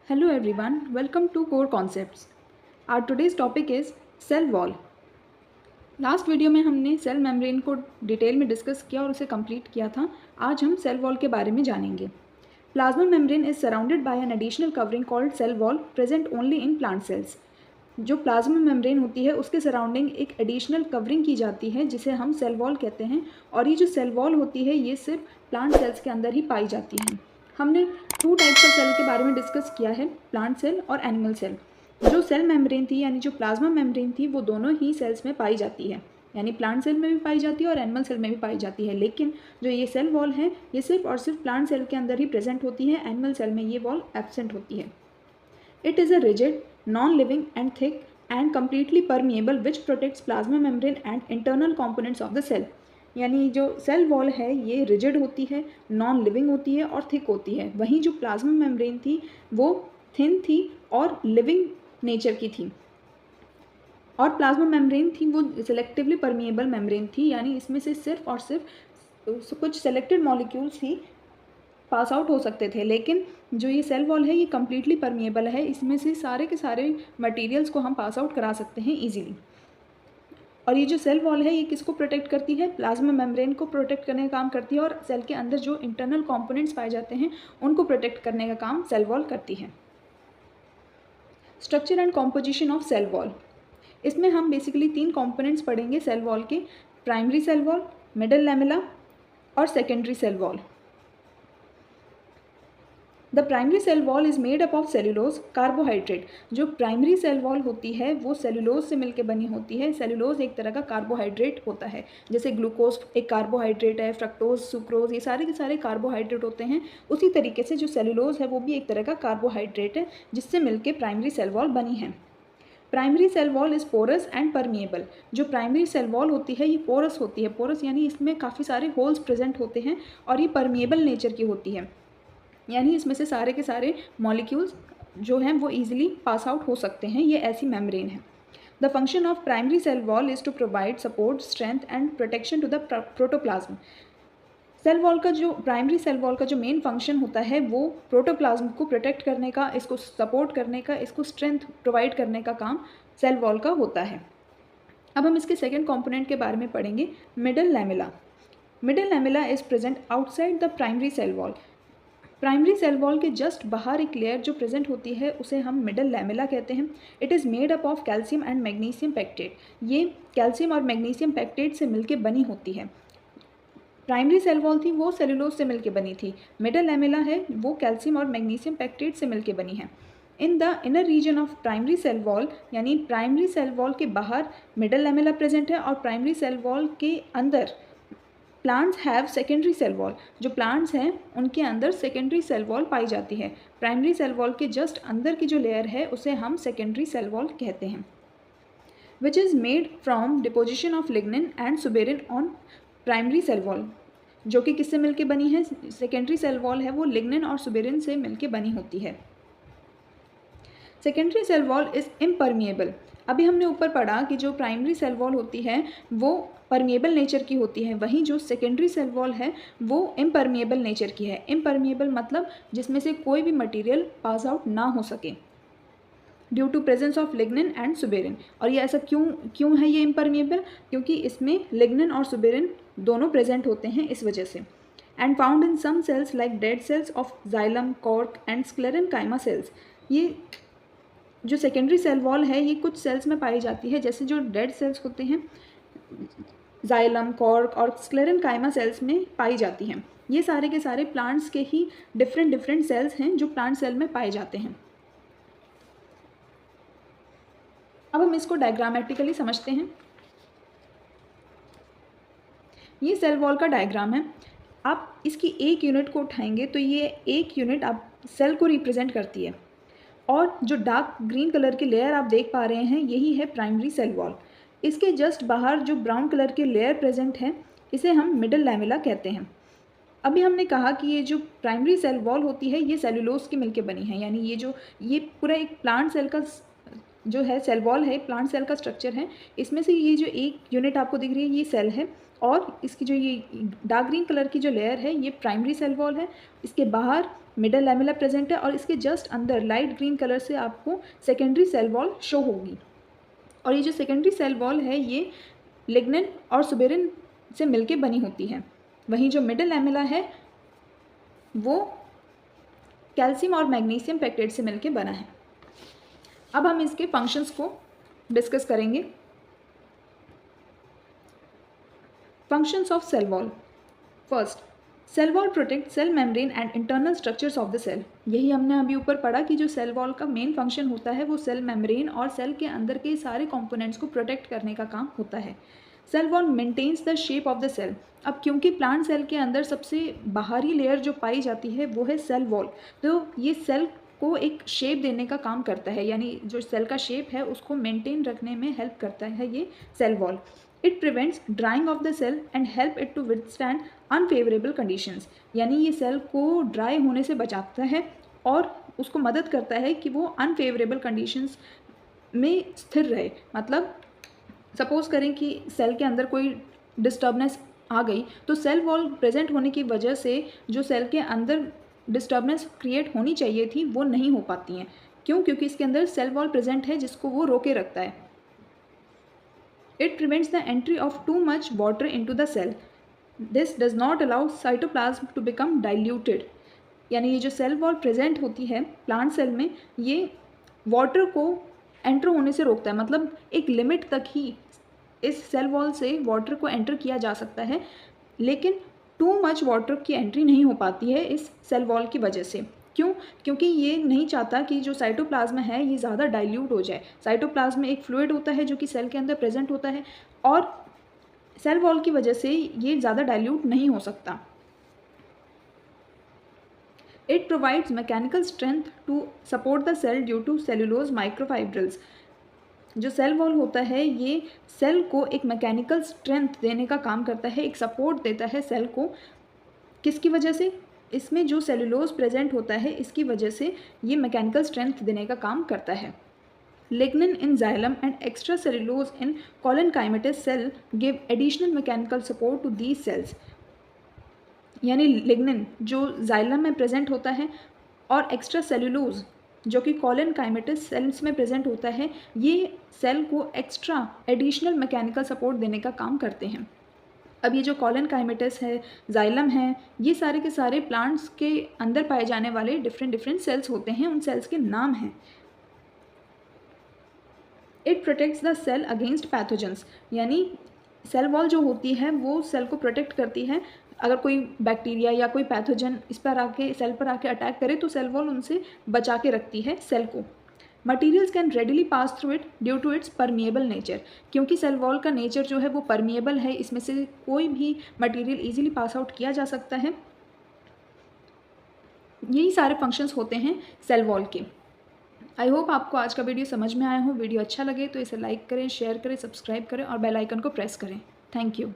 Hello everyone, welcome to Core Concepts. Our today's topic is cell wall. Last video में हमने cell membrane को detail में discuss किया और उसे कंप्लीट किया था. आज हम सेल वॉल के बारे में जानेंगे. Plasma membrane is surrounded by an additional covering called cell wall present only in plant cells. जो प्लाज्मा मेम्ब्रेन होती है उसके सराउंडिंग एक एडिशनल कवरिंग की जाती है जिसे हम सेल वॉल कहते हैं. और ये जो सेल वॉल होती है ये सिर्फ प्लांट सेल्स के अंदर ही पाई जाती है. हमने टू टाइप्स ऑफ सेल के बारे में डिस्कस किया है, प्लांट सेल और एनिमल सेल. जो सेल मेम्ब्रेन थी यानी जो प्लाज्मा मेम्ब्रेन थी वो दोनों ही सेल्स में पाई जाती है, यानी प्लांट सेल में भी पाई जाती है और एनिमल सेल में भी पाई जाती है. लेकिन जो ये सेल वॉल है ये सिर्फ और सिर्फ प्लांट सेल के अंदर ही प्रेजेंट होती है, एनिमल सेल में ये वॉल एब्सेंट होती है. It is a rigid, non living and thick and completely permeable which protects plasma membrane and internal components of the cell. यानी जो सेल वॉल है ये रिजिड होती है, नॉन लिविंग होती है और थिक होती है. वहीं जो प्लाज्मा मेम्ब्रेन थी वो थिन थी और लिविंग नेचर की थी. और प्लाज्मा मेम्ब्रेन थी वो सेलेक्टिवली परमिएबल मेम्ब्रेन थी, यानी इसमें से सिर्फ और सिर्फ कुछ सेलेक्टेड मॉलिक्यूल्स ही पास आउट हो सकते थे. लेकिन जो ये सेल वॉल है ये कम्प्लीटली परमिएबल है, इसमें से सारे के सारे मटेरियल्स को हम पास आउट करा सकते हैं ईजिली. और ये जो सेल वॉल है ये किसको प्रोटेक्ट करती है? प्लाज्मा मेम्ब्रेन को प्रोटेक्ट करने का काम करती है और सेल के अंदर जो इंटरनल कंपोनेंट्स पाए जाते हैं उनको प्रोटेक्ट करने का काम सेल वॉल करती है. Structure and composition of cell wall. इसमें हम बेसिकली 3 कंपोनेंट्स पढ़ेंगे सेल वॉल के: primary cell wall, middle lamella और secondary cell wall. The primary cell wall is made up of cellulose carbohydrate. जो प्राइमरी सेल वॉल होती है वो cellulose से मिलकर बनी होती है. सेल्यूलोज एक तरह का कार्बोहाइड्रेट होता है, जैसे ग्लूकोज एक कार्बोहाइड्रेट है, फ्रक्टोज, सुक्रोज, ये सारे के सारे कार्बोहाइड्रेट होते हैं. उसी तरीके से जो सेल्यूलोज है वो भी एक तरह का कार्बोहाइड्रेट है जिससे मिलकर प्राइमरी सेल वॉल बनी है. Primary cell wall is porous and permeable. जो प्राइमरी सेल वॉल होती है ये पोरस होती है. पोरस यानी इसमें काफ़ी सारे होल्स प्रेजेंट होते हैं और ये परमिएबल नेचर की होती है, यानी इसमें से सारे के सारे मॉलिक्यूल्स जो हैं वो ईजिली पास आउट हो सकते हैं. ये ऐसी मेम्ब्रेन है. The function of primary cell wall is to provide support, strength and protection to the protoplasm. Cell wall का जो प्राइमरी सेल वॉल का जो मेन फंक्शन होता है वो प्रोटोप्लाज्म को प्रोटेक्ट करने का, इसको सपोर्ट करने का, इसको स्ट्रेंथ प्रोवाइड करने का काम सेल वॉल का होता है. अब हम इसके सेकेंड कॉम्पोनेंट के बारे में पढ़ेंगे, middle lamella. Middle lamella is present outside the primary cell wall. Primary cell wall के जस्ट बाहर एक लेयर जो प्रेजेंट होती है उसे हम मिडल लैमेला कहते हैं. It is made up of calcium and magnesium pectate. ये कैल्शियम और मैग्नीशियम पेक्टेट से मिलकर बनी होती है. प्राइमरी सेल वॉल थी वो सेलुलोज से मिलकर बनी थी. मिडल लैमेला है वो कैल्शियम और मैग्नीशियम पेक्टेट से मिलकर बनी है. In the inner region of primary cell wall, यानी प्राइमरी सेल वॉल के बाहर मिडल लैमेला प्रेजेंट है और प्राइमरी सेल वॉल के अंदर plants have secondary cell wall. जो प्लांट्स हैं उनके अंदर सेकेंडरी सेल वॉल पाई जाती है. प्राइमरी सेल वॉल के जस्ट अंदर की जो लेयर है उसे हम सेकेंडरी सेल वॉल कहते हैं. Which is made from deposition of lignin and suberin on primary cell wall. जो कि किससे मिलके बनी है? सेकेंडरी सेल वॉल है वो लिग्निन और सुबेरिन से मिलके बनी होती है. Secondary cell wall is impermeable. अभी हमने ऊपर पढ़ा कि जो प्राइमरी सेल वॉल होती है वो परमिएबल नेचर की होती है, वहीं जो सेकेंडरी सेल वॉल है वो इम्परमिएबल नेचर की है. इम्परमिएबल मतलब जिसमें से कोई भी मटेरियल पास आउट ना हो सके due to presence of lignin and suberin. और ये ऐसा क्यों है ये इम्परमिएबल? क्योंकि इसमें लिग्निन और सुबेरिन दोनों प्रेजेंट होते हैं इस वजह से. And found in some cells like dead cells of xylem, cork and sclerenchyma cells. ये जो सेकेंडरी सेल वॉल है ये कुछ सेल्स में पाई जाती है, जैसे जो डेड सेल्स होते हैं जाइलम, कॉर्क और स्क्लेरेनकाइमा सेल्स में पाई जाती हैं. ये सारे के सारे प्लांट्स के ही डिफरेंट सेल्स हैं जो प्लांट सेल में पाए जाते हैं. अब हम इसको डायग्रामेटिकली समझते हैं. ये सेल वॉल का डायग्राम है. आप इसकी एक यूनिट को उठाएंगे तो ये एक यूनिट आप सेल को रिप्रेजेंट करती है. और जो डार्क ग्रीन कलर की लेयर आप देख पा रहे हैं यही है प्राइमरी सेल वॉल. इसके जस्ट बाहर जो ब्राउन कलर की लेयर प्रेजेंट है इसे हम मिडल लैमेला कहते हैं. अभी हमने कहा कि ये जो प्राइमरी सेल वॉल होती है ये सेलुलोज की मिलके बनी है, यानी ये पूरा एक प्लांट सेल का जो है सेल वॉल है, प्लांट सेल का स्ट्रक्चर है. इसमें से ये जो एक यूनिट आपको दिख रही है ये सेल है और इसकी जो ये डार्क ग्रीन कलर की जो लेयर है ये प्राइमरी सेल वॉल है. इसके बाहर मिडल लैमेला प्रेजेंट है और इसके जस्ट अंदर लाइट ग्रीन कलर से आपको सेकेंडरी सेल वॉल शो होगी। और ये जो सेकेंडरी सेल वॉल है ये लिग्निन और सुबेरिन से मिलके बनी होती है। वहीं जो मिडल लैमेला है वो कैल्शियम और मैग्नीशियम पेक्टेट से मिलके बना है। अब हम इसके फंक्शंस को डिस्कस करेंगे। Functions of cell wall. First, cell wall protect cell membrane and internal structures of the cell. यही हमने अभी ऊपर पढ़ा कि जो सेल वॉल का मेन फंक्शन होता है वो सेल मेम्ब्रेन और सेल के अंदर के सारे कंपोनेंट्स को प्रोटेक्ट करने का काम होता है। Cell wall maintains the shape of the cell. अब क्योंकि प्लांट सेल के अंदर सबसे बाहरी लेयर जो पाई जाती है वो है सेल वॉल, तो ये सेल को एक शेप देने का काम करता है, यानी जो सेल का शेप है उसको मेंटेन रखने में हेल्प करता है ये cell wall. It prevents drying of the cell and help it to withstand unfavourable conditions. यानी ये सेल को ड्राई होने से बचाता है और उसको मदद करता है कि वो अनफेवरेबल कंडीशंस में स्थिर रहे। मतलब सपोज़ करें कि सेल के अंदर कोई डिस्टर्बनेस आ गई तो सेल वॉल प्रेजेंट होने की वजह से जो सेल के अंदर डिस्टर्बनेस क्रिएट होनी चाहिए थी वो नहीं हो पाती हैं। क्यों? क्योंकि इसके अंदर सेल वॉल प्रेजेंट है जिसको वो रोके रखता है। It prevents the entry of too much water into the cell. This does not allow cytoplasm to become diluted. यानी ये जो सेल वॉल प्रेजेंट होती है प्लांट सेल में ये वाटर को एंटर होने से रोकता है। मतलब एक लिमिट तक ही इस सेल वॉल से वाटर को एंटर किया जा सकता है, लेकिन टू मच वाटर की एंट्री नहीं हो पाती है इस सेल वॉल की वजह से। क्यों? क्योंकि ये नहीं चाहता कि जो साइटोप्लाज्म है ये ज़्यादा डाइल्यूट हो जाए। साइटोप्लाज्म में एक फ्लूइड होता है जो कि सेल के अंदर प्रेजेंट होता है और सेल वॉल की वजह से ये ज़्यादा डाइल्यूट नहीं हो सकता। It provides mechanical strength to support the cell due to cellulose microfibrils. जो सेल वॉल होता है ये सेल को एक मैकेनिकल स्ट्रेंथ देने का काम करता है, एक सपोर्ट देता है सेल को। किसकी वजह से? इसमें जो सेलुलोज प्रेजेंट होता है इसकी वजह से ये मैकेनिकल स्ट्रेंथ देने का काम करता है। Lignin in xylem and extra cellulose in collenchymatous cell give additional mechanical support to these cells. यानी लिग्निन जो जाइलम में प्रेजेंट होता है और एक्स्ट्रा सेलुलोज जो कि कॉलनकाइमेटस सेल्स में प्रेजेंट होता है, ये सेल को एक्स्ट्रा एडिशनल मैकेनिकल सपोर्ट देने का काम करते हैं। अब ये जो कॉलनकाइमेटस है, जाइलम है, ये सारे के सारे प्लांट्स के अंदर पाए जाने वाले डिफरेंट सेल्स होते हैं, उन सेल्स के नाम हैं। It protects the cell against pathogens. यानी सेल वॉल जो होती है वो सेल को प्रोटेक्ट करती है। अगर कोई बैक्टीरिया या कोई पैथोजन इस पर आके सेल पर आके अटैक करे तो सेल वॉल उनसे बचा के रखती है सेल को। Materials can readily pass through it due to its permeable nature. क्योंकि सेल वॉल का नेचर जो है वो परमिएबल है, इसमें से कोई भी मटीरियल इजीली पास आउट किया जा सकता है। यही सारे फंक्शंस होते हैं सेल वॉल के। आई होप आपको आज का वीडियो समझ में आया हो। वीडियो अच्छा लगे तो इसे लाइक करें, शेयर करें, सब्सक्राइब करें और बेल आइकन को प्रेस करें। Thank you.